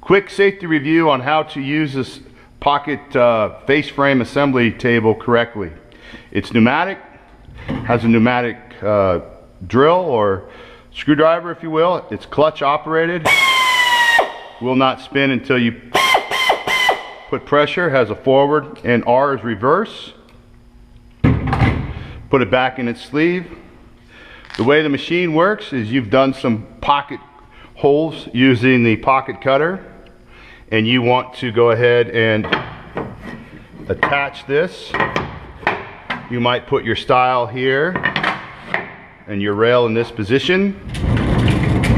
Quick safety review on how to use this pocket face frame assembly table correctly. It's pneumatic, has a pneumatic drill or screwdriver, if you will. It's clutch operated, will not spin until you put pressure, has a forward and R is reverse. Put it back in its sleeve. The way the machine works is you've done some pocket holes using the pocket cutter, and you want to go ahead and attach this. You might put your style here and your rail in this position.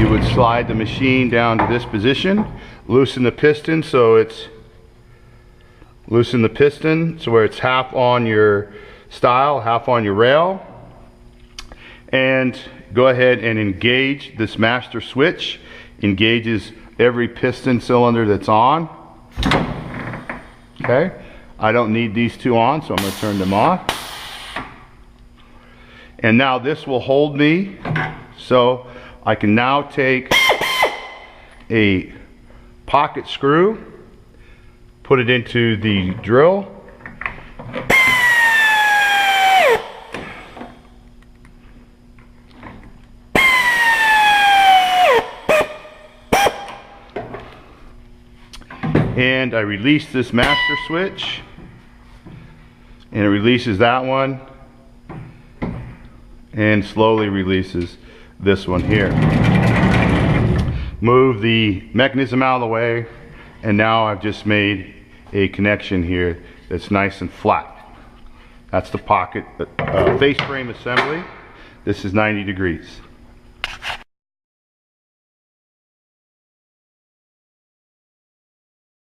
You would slide the machine down to this position, loosen the piston so where it's half on your style, half on your rail, and go ahead and engage this master switch. Engages every piston cylinder that's on. Okay, I don't need these two on, so I'm going to turn them off. And now this will hold me, so I can now take a pocket screw, put it into the drill, and I release this master switch, and it releases that one and slowly releases this one here. Move the mechanism out of the way, and now I've just made a connection here that's nice and flat. That's the pocket face frame assembly. This is 90 degrees.